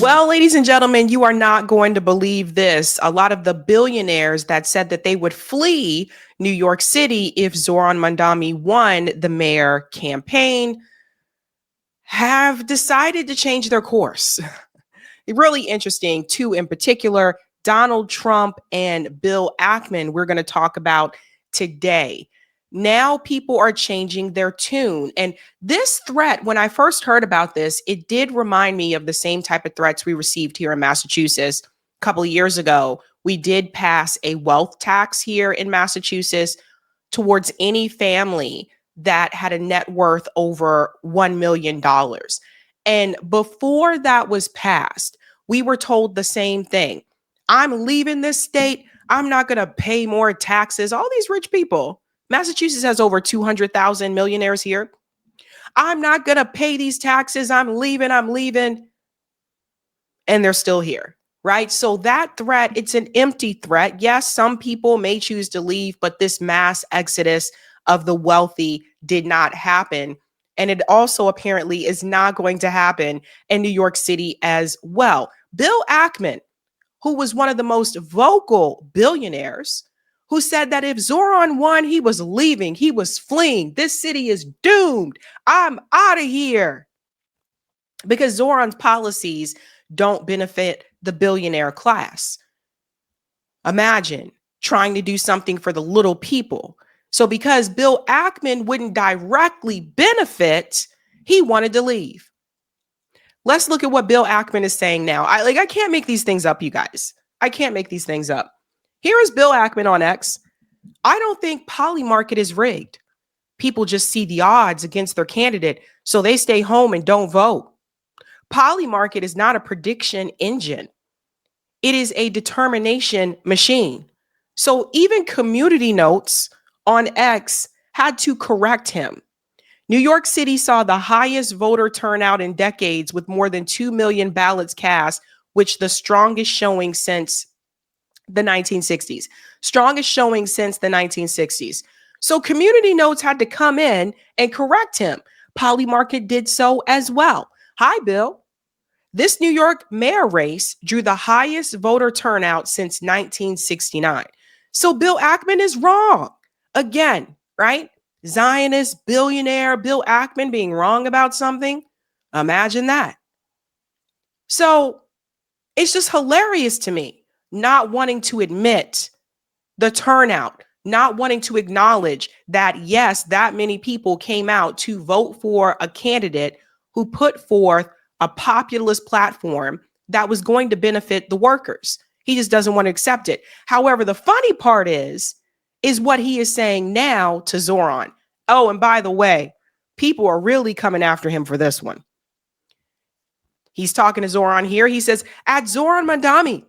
Well, ladies and gentlemen, you are not going to believe this. A lot of the billionaires that said that they would flee New York City if Zohran Mamdani won the mayor campaign have decided to change their course. Really interesting. Two in particular, Donald Trump and Bill Ackman, we're going to talk about today. Now people are changing their tune. And this threat, when I first heard about this, it did remind me of the same type of threats we received here in Massachusetts a couple of years ago. We did pass a wealth tax here in Massachusetts towards any family that had a net worth over $1 million. And before that was passed, we were told the same thing. I'm leaving this state. I'm not going to pay more taxes. All these rich people. Massachusetts has over 200,000 millionaires here. I'm not going to pay these taxes. I'm leaving. And they're still here, right? So that threat, it's an empty threat. Yes, some people may choose to leave, but this mass exodus of the wealthy did not happen. And it also apparently is not going to happen in New York City as well. Bill Ackman, who was one of the most vocal billionaires, who said that if Zohran won, he was leaving, he was fleeing. This city is doomed. I'm out of here. Because Zohran's policies don't benefit the billionaire class. Imagine trying to do something for the little people. So because Bill Ackman wouldn't directly benefit, he wanted to leave. Let's look at what Bill Ackman is saying now. I can't make these things up, you guys. I can't make these things up. Here is Bill Ackman on X. I don't think Polymarket is rigged. People just see the odds against their candidate, so they stay home and don't vote. Polymarket is not a prediction engine. It is a determination machine. So even Community Notes on X had to correct him. New York City saw the highest voter turnout in decades with more than 2 million ballots cast, which the strongest showing since the 1960s. Strongest showing since the 1960s. So Community Notes had to come in and correct him. Polymarket did so as well. Hi, Bill. This New York mayor race drew the highest voter turnout since 1969. So Bill Ackman is wrong. Again, right? Zionist billionaire Bill Ackman being wrong about something. Imagine that. So it's just hilarious to me, not wanting to admit the turnout, not wanting to acknowledge that, yes, that many people came out to vote for a candidate who put forth a populist platform that was going to benefit the workers. He just doesn't want to accept it. However, the funny part is what he is saying now to Zohran. Oh, and by the way, people are really coming after him for this one. He's talking to Zohran here. He says, at Zohran Mamdani,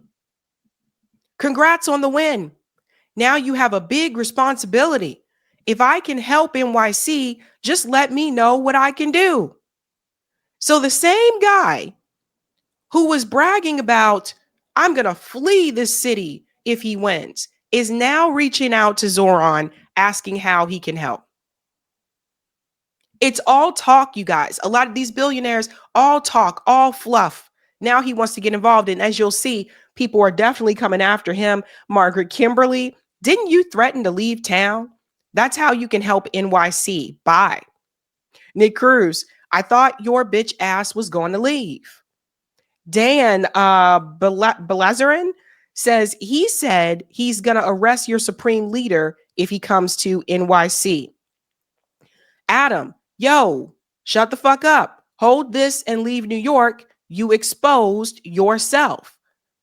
congrats on the win. Now you have a big responsibility. If I can help NYC, just let me know what I can do. So the same guy who was bragging about, I'm going to flee this city if he wins, is now reaching out to Zohran asking how he can help. It's all talk, you guys. A lot of these billionaires, all talk, all fluff. Now he wants to get involved. And as you'll see, people are definitely coming after him. Margaret Kimberly, didn't you threaten to leave town? That's how you can help NYC. Bye. Nick Cruz, I thought your bitch ass was going to leave. Dan Belazarin says he said he's going to arrest your supreme leader if he comes to NYC. Adam, yo, shut the fuck up. Hold this and leave New York. You exposed yourself.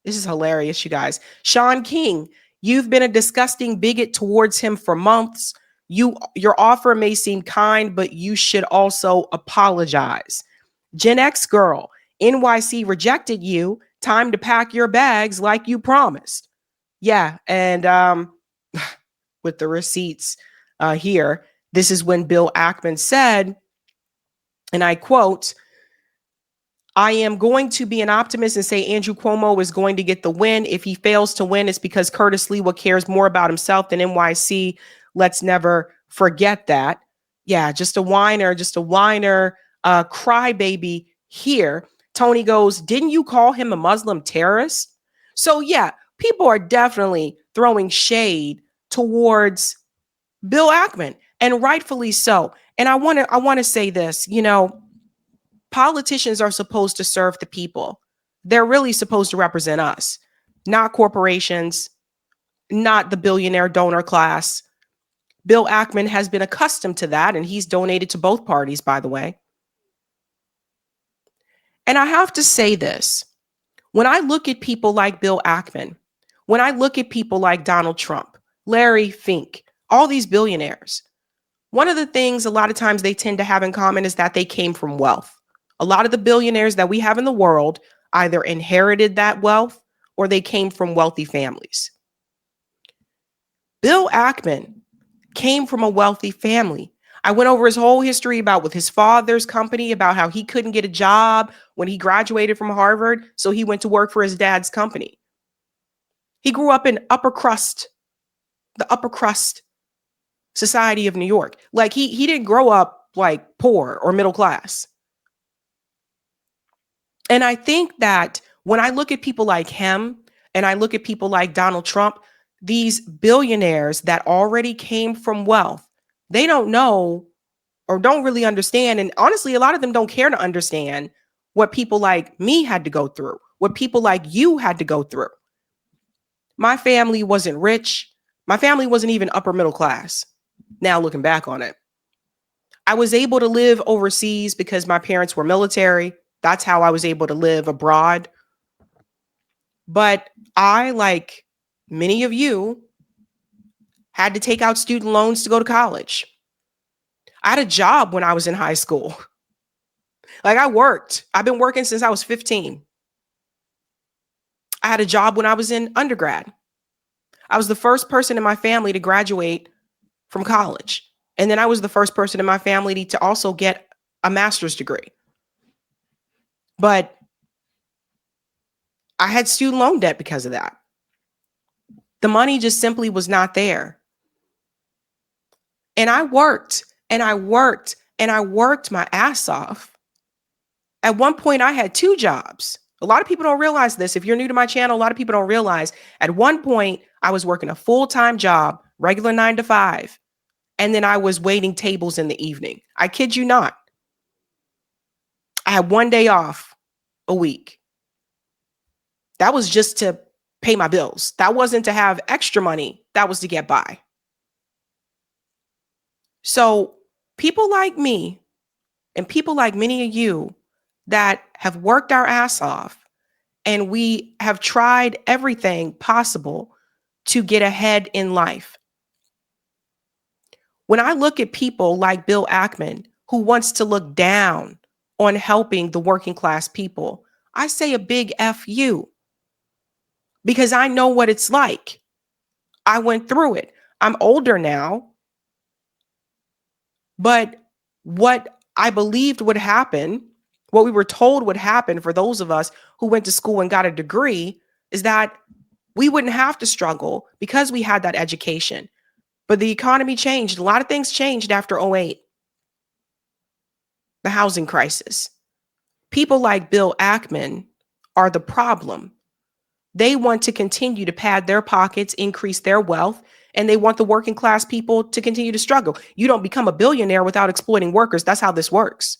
This is hilarious, you guys. Sean King, you've been a disgusting bigot towards him for months. Your offer may seem kind, but you should also apologize. Gen X girl, NYC rejected you. Time to pack your bags like you promised. Yeah, and with the receipts here, this is when Bill Ackman said, and I quote, I am going to be an optimist and say Andrew Cuomo is going to get the win. If he fails to win, it's because Curtis Lewa cares more about himself than NYC. Let's never forget that. Yeah, just a whiner, crybaby here. Tony goes, didn't you call him a Muslim terrorist? So yeah, people are definitely throwing shade towards Bill Ackman, and rightfully so. And I want to say this, politicians are supposed to serve the people. They're really supposed to represent us, not corporations, not the billionaire donor class. Bill Ackman has been accustomed to that, and he's donated to both parties, by the way. And I have to say this. When I look at people like Bill Ackman, when I look at people like Donald Trump, Larry Fink, all these billionaires, one of the things a lot of times they tend to have in common is that they came from wealth. A lot of the billionaires that we have in the world either inherited that wealth or they came from wealthy families. Bill Ackman came from a wealthy family. I went over his whole history about with his father's company, about how he couldn't get a job when he graduated from Harvard, so he went to work for his dad's company. He grew up in the upper crust society of New York. Like he didn't grow up like poor or middle class. And I think that when I look at people like him and I look at people like Donald Trump, these billionaires that already came from wealth, they don't know or don't really understand. And honestly, a lot of them don't care to understand what people like me had to go through, what people like you had to go through. My family wasn't rich. My family wasn't even upper middle class. Now looking back on it, I was able to live overseas because my parents were military. That's how I was able to live abroad. But I, like many of you, had to take out student loans to go to college. I had a job when I was in high school. Like I worked. I've been working since I was 15. I had a job when I was in undergrad. I was the first person in my family to graduate from college. And then I was the first person in my family to also get a master's degree. But I had student loan debt because of that. The money just simply was not there. And I worked and I worked and I worked my ass off. At one point, I had 2 jobs. A lot of people don't realize this. If you're new to my channel, a lot of people don't realize at one point I was working a full-time job, regular 9 to 5. And then I was waiting tables in the evening. I kid you not. I had 1 day off a week. That was just to pay my bills. That wasn't to have extra money. That was to get by. So people like me and people like many of you that have worked our ass off and we have tried everything possible to get ahead in life. When I look at people like Bill Ackman, who wants to look down on helping the working class people, I say a big F you, because I know what it's like. I went through it. I'm older now, but what I believed would happen, what we were told would happen for those of us who went to school and got a degree, is that we wouldn't have to struggle because we had that education. But the economy changed. A lot of things changed after 2008. The housing crisis. People like Bill Ackman are the problem. They want to continue to pad their pockets, increase their wealth, and they want the working class people to continue to struggle. You don't become a billionaire without exploiting workers. That's how this works.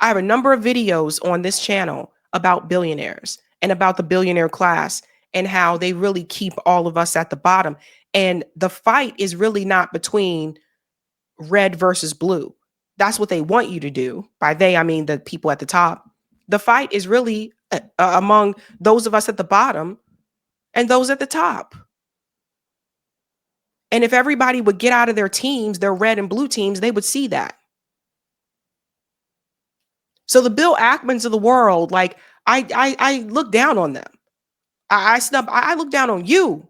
I have a number of videos on this channel about billionaires and about the billionaire class and how they really keep all of us at the bottom. And the fight is really not between red versus blue. That's what they want you to do. By they, I mean the people at the top. The fight is really among those of us at the bottom and those at the top. And if everybody would get out of their teams, their red and blue teams, they would see that. So the Bill Ackmans of the world, like I look down on them. I look down on you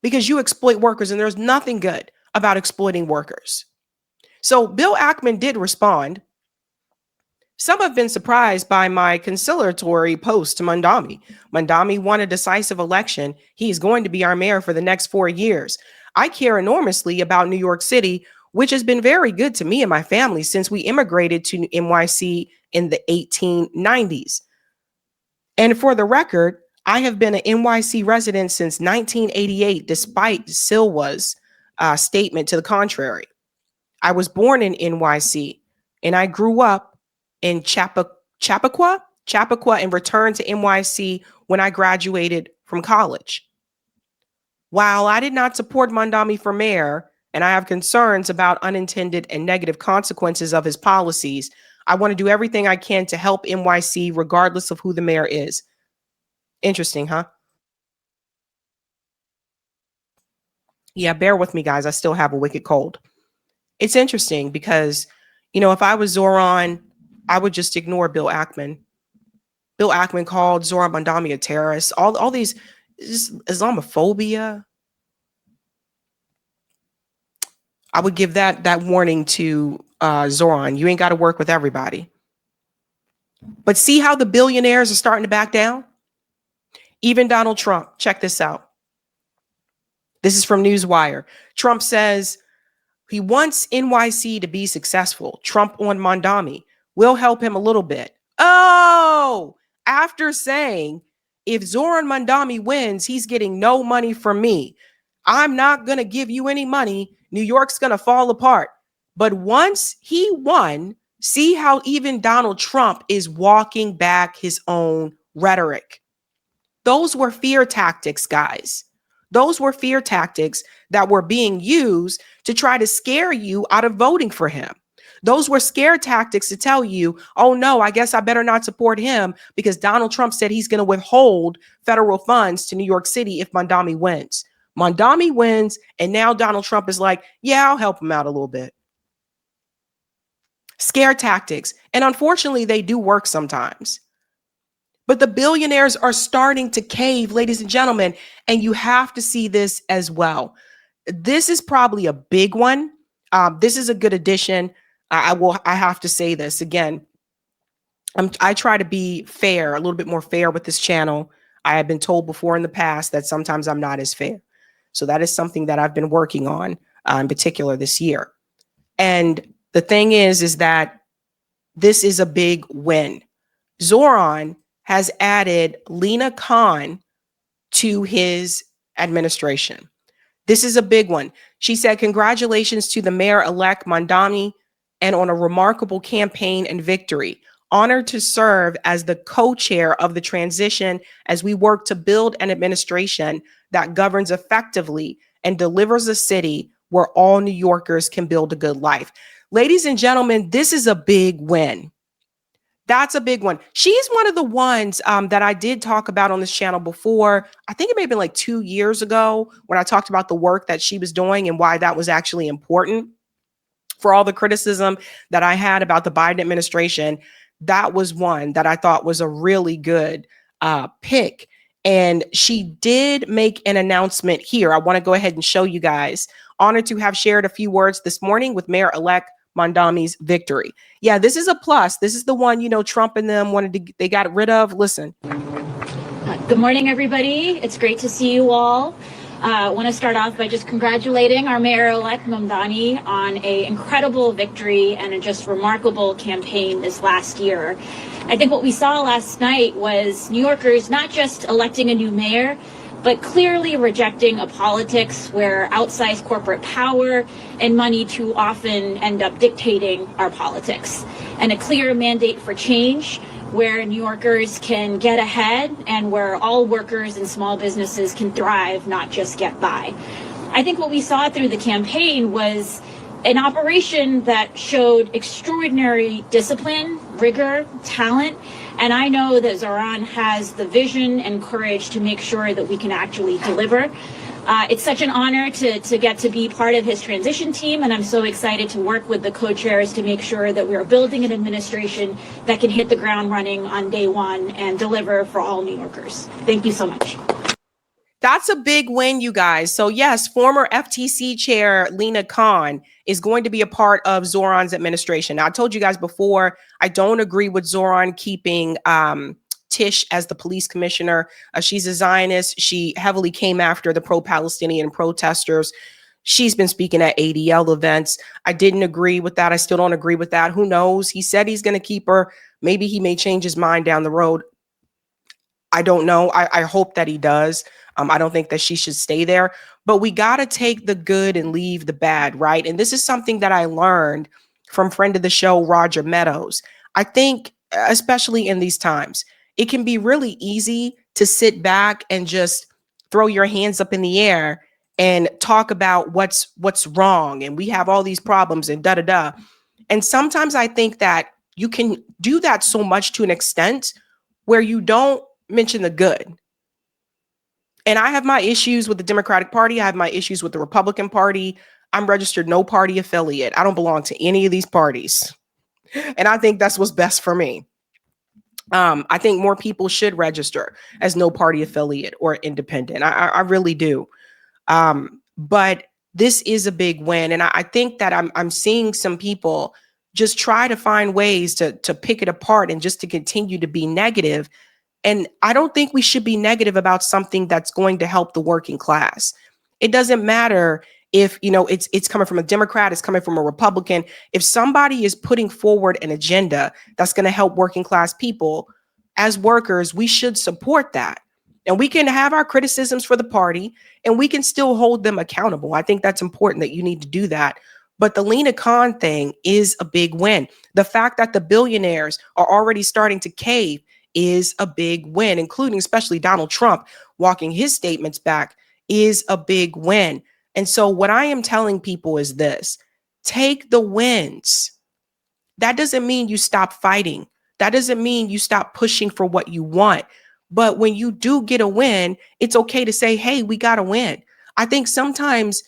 because you exploit workers, and there's nothing good about exploiting workers. So Bill Ackman did respond. Some have been surprised by my conciliatory post to Mandami. Mandami won a decisive election. He is going to be our mayor for the next 4 years. I care enormously about New York City, which has been very good to me and my family since we immigrated to NYC in the 1890s. And for the record, I have been an NYC resident since 1988, despite Silwa's statement to the contrary. I was born in NYC and I grew up in Chappaqua and returned to NYC when I graduated from college. While I did not support Mandami for mayor, and I have concerns about unintended and negative consequences of his policies, I want to do everything I can to help NYC regardless of who the mayor is. Interesting, huh? Yeah, bear with me, guys. I still have a wicked cold. It's interesting because, if I was Zohran, I would just ignore Bill Ackman. Bill Ackman called Zohran Mandami a terrorist. All these Islamophobia. I would give that warning to Zohran. You ain't got to work with everybody. But see how the billionaires are starting to back down? Even Donald Trump. Check this out. This is from Newswire. Trump says he wants NYC to be successful. Trump on Mandami. We'll help him a little bit. Oh, after saying if Zohran Mandami wins, he's getting no money from me. I'm not going to give you any money. New York's going to fall apart. But once he won, see how even Donald Trump is walking back his own rhetoric. Those were fear tactics, guys. Those were fear tactics that were being used to try to scare you out of voting for him. Those were scare tactics to tell you, oh no, I guess I better not support him because Donald Trump said he's going to withhold federal funds to New York City if Mandami wins. Mandami wins, and now Donald Trump is like, yeah, I'll help him out a little bit. Scare tactics. And unfortunately, they do work sometimes. But the billionaires are starting to cave, ladies and gentlemen, and you have to see this as well. This is probably a big one. This is a good addition. I have to say this again. I try to be fair, a little bit more fair with this channel. I have been told before in the past that sometimes I'm not as fair. So that is something that I've been working on, in particular this year. And the thing is that this is a big win. Zohran has added Lena Khan to his administration. This is a big one. She said, congratulations to the mayor-elect Mandami and on a remarkable campaign and victory. Honored to serve as the co-chair of the transition as we work to build an administration that governs effectively and delivers a city where all New Yorkers can build a good life. Ladies and gentlemen, this is a big win. That's a big one. She's one of the ones that I did talk about on this channel before. I think it may have been like 2 years ago when I talked about the work that she was doing and why that was actually important. For all the criticism that I had about the Biden administration, that was one that I thought was a really good pick. And she did make an announcement here. I want to go ahead and show you guys. Honored to have shared a few words this morning with Mayor-elect Mandami's victory. Yeah, this is a plus. This is the one, Trump and them they got rid of. Listen. Good morning, everybody. It's great to see you all. I want to start off by just congratulating our mayor-elect Mandami on an incredible victory and a just remarkable campaign this last year. I think what we saw last night was New Yorkers not just electing a new mayor, but clearly rejecting a politics where outsized corporate power and money too often end up dictating our politics, and a clear mandate for change where New Yorkers can get ahead and where all workers and small businesses can thrive, not just get by. I think what we saw through the campaign was an operation that showed extraordinary discipline, rigor, talent, and I know that Zohran has the vision and courage to make sure that we can actually deliver. It's such an honor to get to be part of his transition team, and I'm so excited to work with the co-chairs to make sure that we are building an administration that can hit the ground running on day one and deliver for all New Yorkers. Thank you so much. That's a big win, you guys. So yes, former FTC chair Lena Khan is going to be a part of Zohran's administration. Now, I told you guys before, I don't agree with Zohran keeping Tish as the police commissioner. She's a Zionist. She heavily came after the pro-Palestinian protesters. She's been speaking at ADL events. I didn't agree with that. I still don't agree with that. Who knows? He said he's going to keep her. Maybe he may change his mind down the road. I don't know. I hope that he does. I don't think that she should stay there. But we got to take the good and leave the bad, right? And this is something that I learned from friend of the show, Roger Meadows. I think, especially in these times, it can be really easy to sit back and just throw your hands up in the air and talk about what's wrong. And we have all these problems and da da da. And sometimes I think that you can do that so much to an extent where you don't mention the good. And I have my issues with the Democratic Party. I have my issues with the Republican Party. I'm registered no party affiliate. I don't belong to any of these parties. And I think that's what's best for me. I think more people should register as no party affiliate or independent. I really do. But this is a big win. And I think that I'm seeing some people just try to find ways to pick it apart and just to continue to be negative. And I don't think we should be negative about something that's going to help the working class. It doesn't matter if, it's coming from a Democrat, it's coming from a Republican. If somebody is putting forward an agenda that's going to help working class people, as workers, we should support that. And we can have our criticisms for the party and we can still hold them accountable. I think that's important that you need to do that. But the Lena Khan thing is a big win. The fact that the billionaires are already starting to cave is a big win, including especially Donald Trump walking his statements back is a big win. And so what I am telling people is this: take the wins. That doesn't mean you stop fighting. That doesn't mean you stop pushing for what you want. But when you do get a win, it's okay to say, hey, we got a win. I think sometimes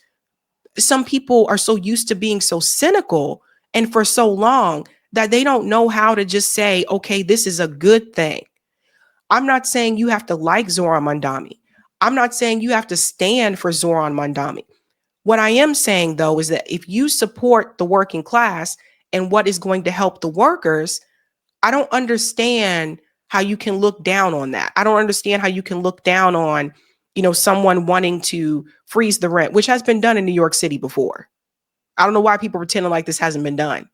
some people are so used to being so cynical and for so long that they don't know how to just say, okay, this is a good thing. I'm not saying you have to like Zohran Mamdani. I'm not saying you have to stand for Zohran Mamdani. What I am saying, though, is that if you support the working class and what is going to help the workers, I don't understand how you can look down on that. I don't understand how you can look down on, someone wanting to freeze the rent, which has been done in New York City before. I don't know why people are pretending like this hasn't been done.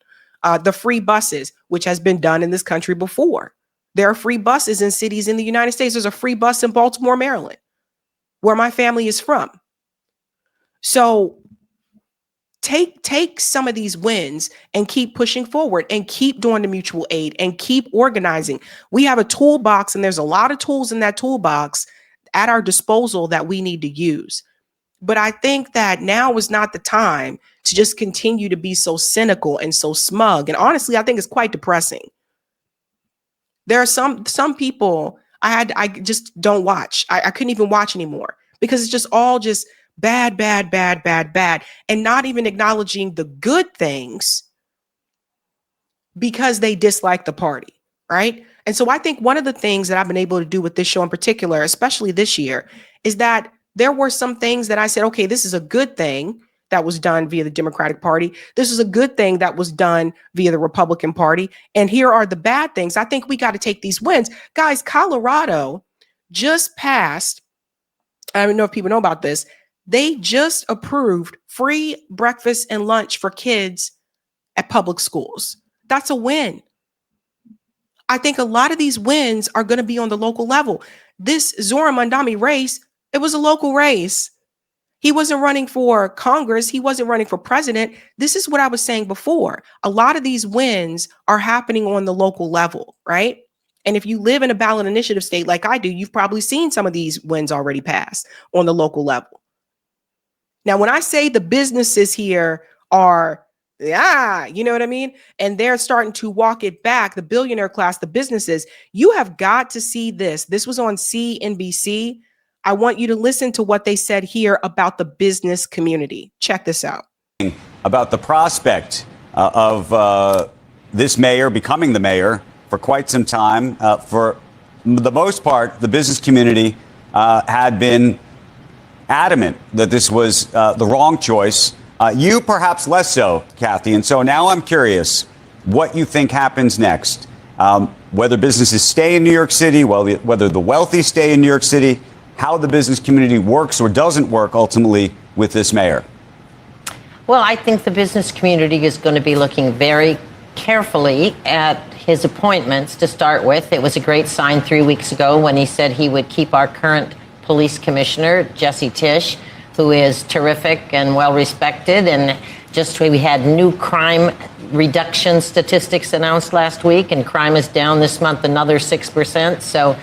The free buses, which has been done in this country before. There are free buses in cities in the United States. There's a free bus in Baltimore, Maryland, where my family is from. So take some of these wins and keep pushing forward and keep doing the mutual aid and keep organizing. We have a toolbox, and there's a lot of tools in that toolbox at our disposal that we need to use. But I think that now is not the time to just continue to be so cynical and so smug. And honestly, I think it's quite depressing. There are some people I just don't watch. I couldn't even watch anymore because it's just all just bad, and not even acknowledging the good things because they dislike the party, right? And so I think one of the things that I've been able to do with this show in particular, especially this year, is that there were some things that I said, okay, this is a good thing that was done via the Democratic Party. This is a good thing that was done via the Republican Party. And here are the bad things. I think we got to take these wins. Guys, Colorado just passed, I don't know if people know about this, they just approved free breakfast and lunch for kids at public schools. That's a win. I think a lot of these wins are going to be on the local level. This Zohran Mamdani race, it was a local race. He wasn't running for Congress. He wasn't running for president. This is what I was saying before. A lot of these wins are happening on the local level, right? And if you live in a ballot initiative state like I do, you've probably seen some of these wins already pass on the local level. Now, when I say the businesses here are, you know what I mean? And they're starting to walk it back, the billionaire class, the businesses, you have got to see this. This was on CNBC. I want you to listen to what they said here about the business community. Check this out. About the prospect of this mayor becoming the mayor for quite some time. For the most part, the business community had been adamant that this was the wrong choice. You perhaps less so, Kathy. And so now I'm curious what you think happens next. Whether businesses stay in New York City, whether the wealthy stay in New York City, how the business community works or doesn't work ultimately with this mayor. Well, I think the business community is going to be looking very carefully at his appointments to start with. It was a great sign 3 weeks ago when he said he would keep our current police commissioner, Jesse Tisch, who is terrific and well respected. And just we had new crime reduction statistics announced last week, and crime is down this month another 6%. So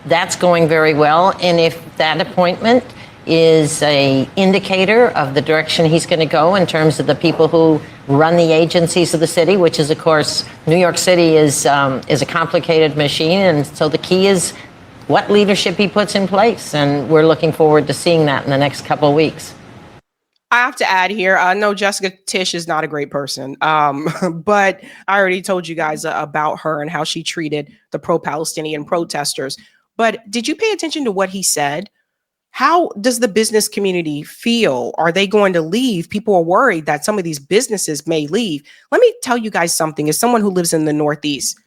that's going very well. And if that appointment is a indicator of the direction he's going to go in terms of the people who run the agencies of the city, which is, of course, New York City is a complicated machine. And so the key is what leadership he puts in place. And we're looking forward to seeing that in the next couple of weeks. I have to add here, I know Jessica Tisch is not a great person, but I already told you guys about her and how she treated the pro-Palestinian protesters. But did you pay attention to what he said? How does the business community feel? Are they going to leave? People are worried that some of these businesses may leave. Let me tell you guys something. As someone who lives in the Northeast,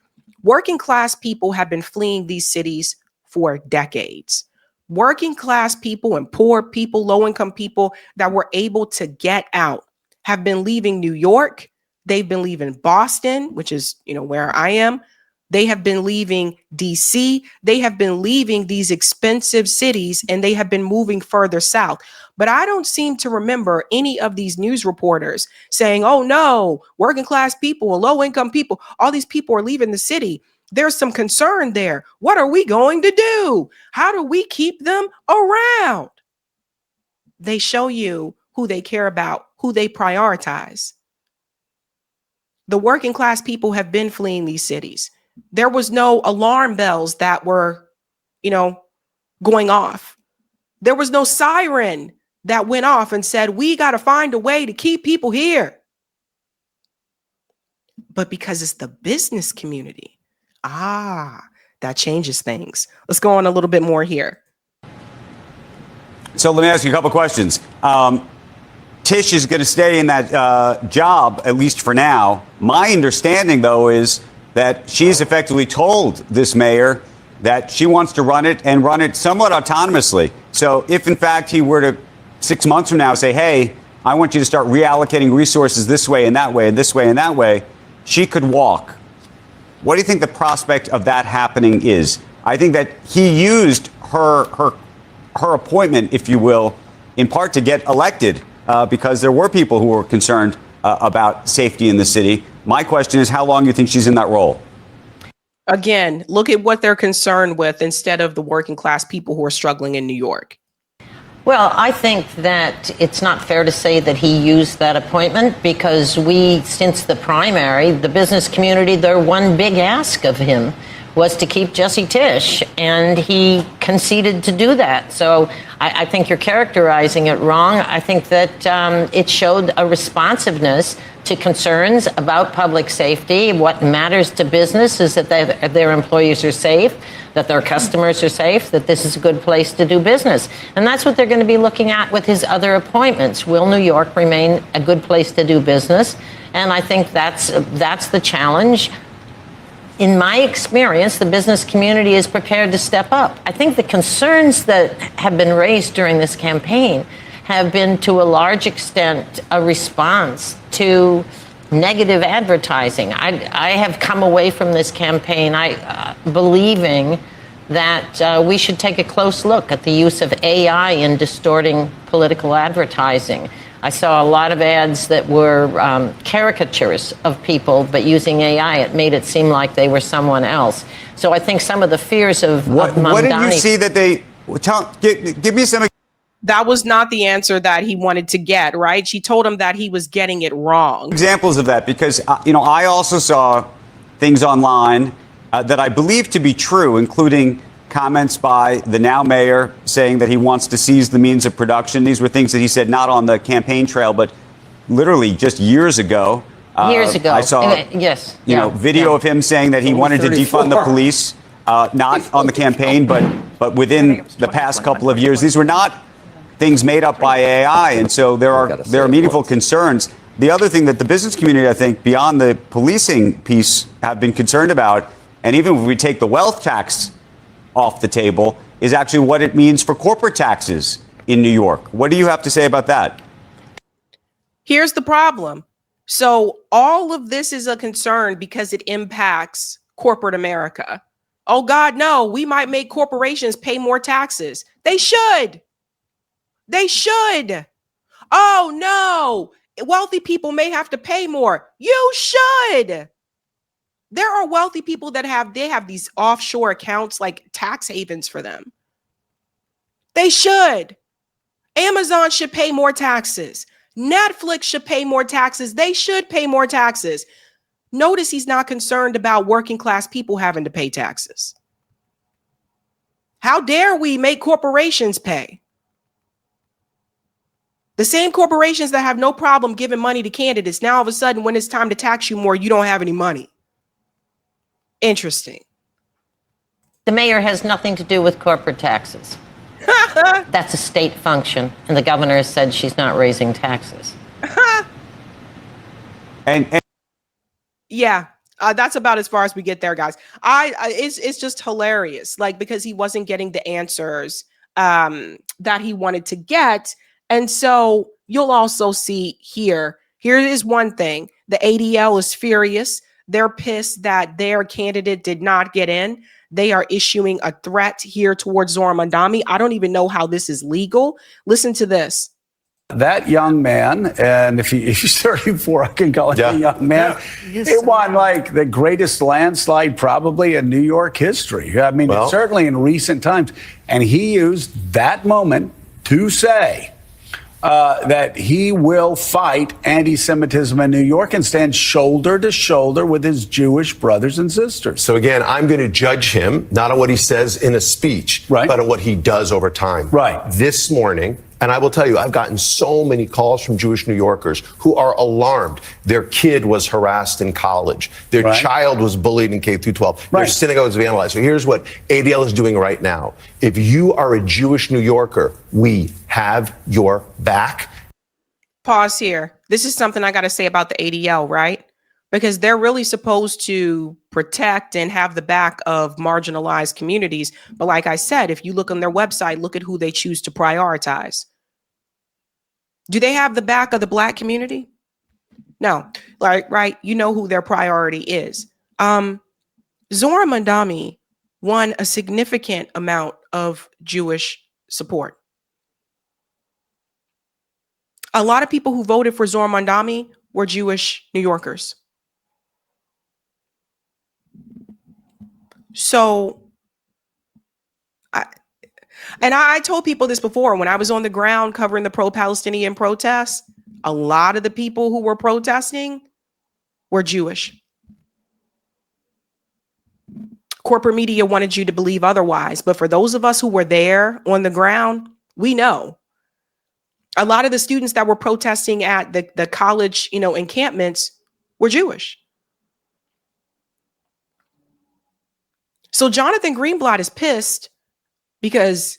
working class people have been fleeing these cities for decades. Working class people and poor people, low-income people that were able to get out have been leaving New York. They've been leaving Boston, which is, where I am. They have been leaving DC. They have been leaving these expensive cities, and they have been moving further south. But I don't seem to remember any of these news reporters saying, oh no, working class people and low income people, all these people are leaving the city. There's some concern there. What are we going to do? How do we keep them around? They show you who they care about, who they prioritize. The working class people have been fleeing these cities. There was no alarm bells that were, going off. There was no siren that went off and said, we got to find a way to keep people here. But because it's the business community, that changes things. Let's go on a little bit more here. So let me ask you a couple questions. Tisch is going to stay in that job, at least for now. My understanding, though, is that she's effectively told this mayor that she wants to run it and run it somewhat autonomously. So if, in fact, he were to 6 months from now say, hey, I want you to start reallocating resources this way and that way and this way and that way, she could walk. What do you think the prospect of that happening is? I think that he used her appointment, if you will, in part to get elected because there were people who were concerned about safety in the city. My question is, how long do you think she's in that role? Again, look at what they're concerned with instead of the working class people who are struggling in New York. Well, I think that it's not fair to say that he used that appointment because since the primary, the business community, their one big ask of him was to keep Jesse Tisch, and he conceded to do that. So I think you're characterizing it wrong. I think that it showed a responsiveness to concerns about public safety. What matters to business is that their employees are safe, that their customers are safe, that this is a good place to do business. And that's what they're going to be looking at with his other appointments. Will New York remain a good place to do business? And I think that's the challenge. In my experience, the business community is prepared to step up. I think the concerns that have been raised during this campaign have been, to a large extent, a response to negative advertising. I have come away from this campaign believing that we should take a close look at the use of AI in distorting political advertising. I saw a lot of ads that were caricatures of people, but using AI, it made it seem like they were someone else. So I think some of the fears of Mamdani... What did you see that they... Give me some... That was not the answer that he wanted to get, right? She told him that he was getting it wrong. Examples of that, because, I also saw things online that I believe to be true, including comments by the now mayor saying that he wants to seize the means of production. These were things that he said not on the campaign trail, but literally just years ago. I saw video of him saying that he wanted to defund the police, not on the campaign, but within the past couple of years. These were not things made up by AI, and so there are meaningful concerns. The other thing that the business community, I think, beyond the policing piece, have been concerned about, and even if we take the wealth tax off the table, is actually what it means for corporate taxes in New York. What do you have to say about that? Here's the problem. So all of this is a concern because it impacts corporate America. Oh God, no, we might make corporations pay more taxes. They should. They should. Oh no, wealthy people may have to pay more. You should. There are wealthy people that have these offshore accounts, like tax havens for them. They should. Amazon should pay more taxes. Netflix should pay more taxes. They should pay more taxes. Notice he's not concerned about working class people having to pay taxes. How dare we make corporations pay? The same corporations that have no problem giving money to candidates, now all of a sudden, when it's time to tax you more, you don't have any money. Interesting. The mayor has nothing to do with corporate taxes. That's a state function, and the governor has said she's not raising taxes. And yeah, that's about as far as we get there, guys. It's just hilarious, like, because he wasn't getting the answers that he wanted to get. And so you'll also see here is one thing. The ADL is furious. They're pissed that their candidate did not get in. They are issuing a threat here towards Zohran Mamdani. I don't even know how this is legal. Listen to this. That young man, and if he's 34, I can call him a young man. Yeah. He won like the greatest landslide probably in New York history. I mean, certainly in recent times. And he used that moment to say that he will fight anti-Semitism in New York and stand shoulder to shoulder with his Jewish brothers and sisters. So again, I'm going to judge him not on what he says in a speech, but on what he does over time. This morning, and I will tell you, I've gotten so many calls from Jewish New Yorkers who are alarmed. Their kid was harassed in college. Their child was bullied in K through 12. Their synagogues vandalized. So here's what ADL is doing right now. If you are a Jewish New Yorker, we have your back. Pause here. This is something I got to say about the ADL, right? Because they're really supposed to protect and have the back of marginalized communities. But like I said, if you look on their website, look at who they choose to prioritize. Do they have the back of the Black community? No. Like, right, you know who their priority is. Zohran Mamdani won a significant amount of Jewish support. A lot of people who voted for Zohran Mamdani were Jewish New Yorkers. So, I told people this before when I was on the ground covering the pro-Palestinian protests. A lot of the people who were protesting were Jewish. Corporate media wanted you to believe otherwise, but for those of us who were there on the ground, we know. A lot of the students that were protesting at the college, encampments were Jewish. So Jonathan Greenblatt is pissed because,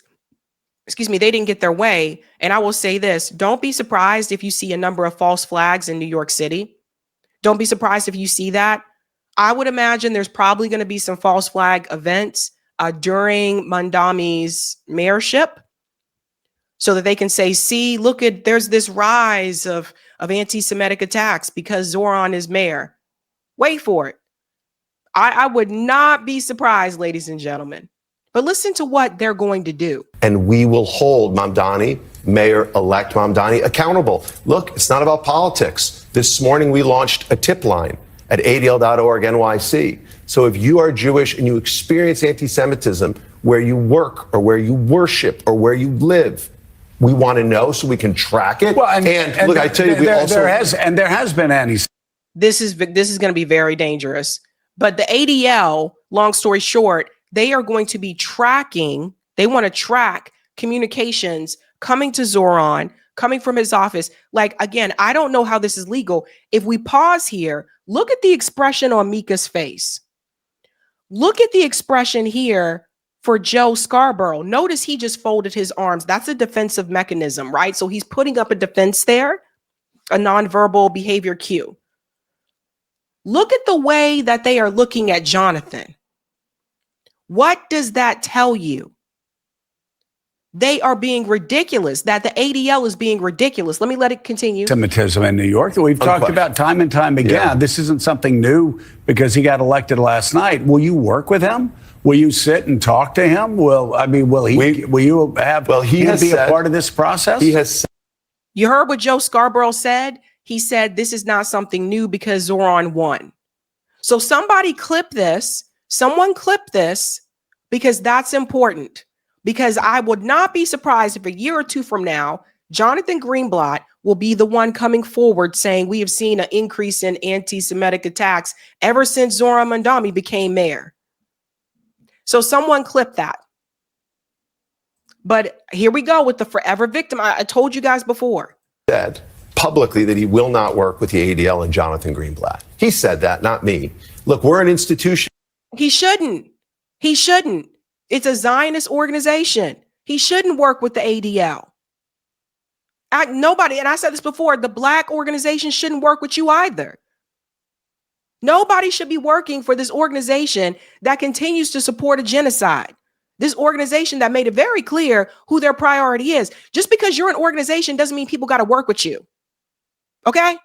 they didn't get their way. And I will say this, don't be surprised if you see a number of false flags in New York City. Don't be surprised if you see that. I would imagine there's probably going to be some false flag events during Mamdani's mayorship so that they can say, see, look there's this rise of anti-Semitic attacks because Zohran is mayor. Wait for it. I would not be surprised, ladies and gentlemen. But listen to what they're going to do. And we will hold Mamdani, Mayor-elect Mamdani, accountable. Look, it's not about politics. This morning we launched a tip line at adl.org NYC. So if you are Jewish and you experience anti-Semitism where you work or where you worship or where you live, we want to know so we can track it. Well, and look, I tell you, there has been anti-Semitism. This is going to be very dangerous. But the ADL, long story short, they are going to be tracking. They want to track communications coming to Zohran, coming from his office. Like, again, I don't know how this is legal. If we pause here, look at the expression on Mika's face. Look at the expression here for Joe Scarborough. Notice he just folded his arms. That's a defensive mechanism, right? So he's putting up a defense there, a nonverbal behavior cue. Look at the way that they are looking at Jonathan. What does that tell you? they are being ridiculous, that the ADL is being ridiculous. Let me let it continue. Anti-Semitism in New York that we've talked about time and time again. Yeah. This isn't something new because he got elected last night. Will you work with him? Will you sit and talk to him? Will you have him be a part of this process? He has. You heard what Joe Scarborough said? He said this is not something new because Zohran won. So somebody clip this. Someone clip this because that's important. Because I would not be surprised if a year or two from now, Jonathan Greenblatt will be the one coming forward saying we have seen an increase in anti-Semitic attacks ever since Zohran Mamdani became mayor. So someone clip that. But here we go with the forever victim. I told you guys before. Said publicly that he will not work with the ADL and Jonathan Greenblatt. He said that, not me. Look, we're an institution. He shouldn't. He shouldn't. It's a Zionist organization. He shouldn't work with the ADL. Nobody, and I said this before, the black organization shouldn't work with you either. Nobody should be working for this organization that continues to support a genocide. This organization that made it very clear who their priority is. Just because you're an organization doesn't mean people got to work with you. Okay?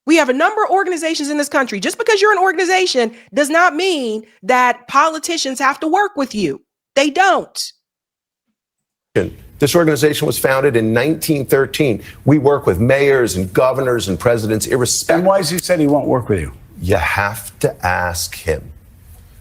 We have a number of organizations in this country. Just because you're an organization does not mean that politicians have to work with you. They don't. This organization was founded in 1913. We work with mayors and governors and presidents irrespective. And why has he said he won't work with you? You have to ask him.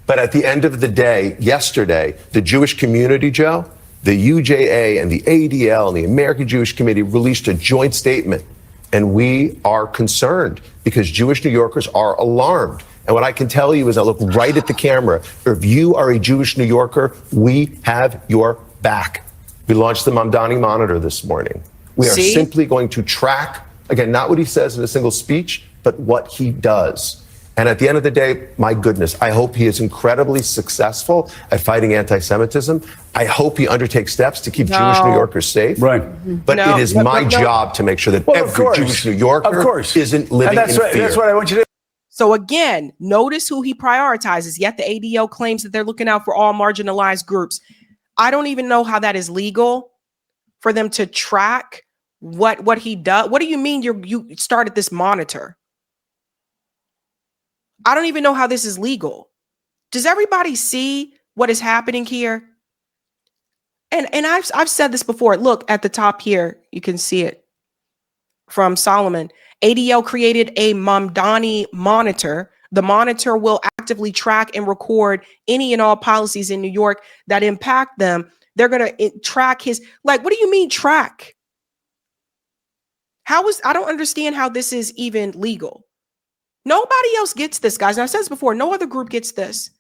But at the end of the day, yesterday, the Jewish community, Joe, the UJA and the ADL and the American Jewish Committee released a joint statement. And we are concerned because Jewish New Yorkers are alarmed. And what I can tell you is I look right at the camera. If you are a Jewish New Yorker, we have your back. We launched the Mamdani Monitor this morning. We are simply going to track, again, not what he says in a single speech, but what he does. And at the end of the day, my goodness, I hope he is incredibly successful at fighting anti-Semitism. I hope he undertakes steps to keep Jewish New Yorkers safe. Right. But it is my job to make sure that every Jewish New Yorker isn't living in fear. That's what I want you to do. So again, notice who he prioritizes. Yet the ADL claims that they're looking out for all marginalized groups. I don't even know how that is legal for them to track what he does. What do you mean you started this monitor? I don't even know how this is legal. Does everybody see what is happening here? And I've said this before. Look at the top here. You can see it from Solomon. ADL created a Mamdani monitor. The monitor will actively track and record any and all policies in New York that impact them. They're going to track his, what do you mean track? I don't understand how this is even legal. Nobody else gets this, guys. And I've said this before, no other group gets this.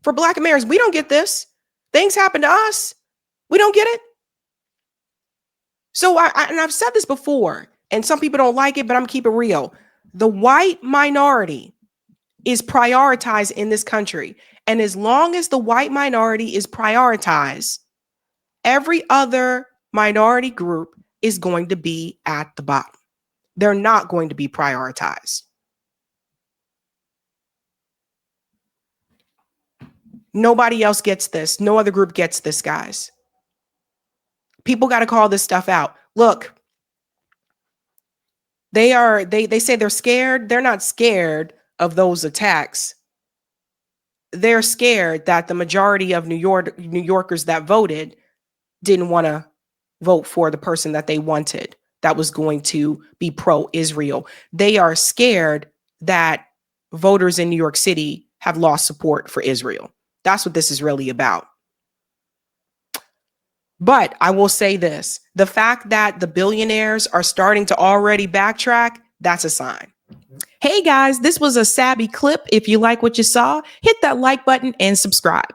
For Black Americans, we don't get this. Things happen to us. We don't get it. So I've said this before, and some people don't like it, but I'm keeping it real. The white minority is prioritized in this country. And as long as the white minority is prioritized, every other minority group is going to be at the bottom. They're not going to be prioritized. Nobody else gets this. No other group gets this, guys. People got to call this stuff out. Look, they say they're scared. They're not scared of those attacks. They're scared that the majority of New Yorkers that voted didn't want to vote for the person that they wanted that was going to be pro-Israel. They are scared that voters in New York City have lost support for Israel. That's what this is really about. But I will say this, the fact that the billionaires are starting to already backtrack, that's a sign. Hey guys, this was a Sabby clip. If you like what you saw, hit that like button and subscribe.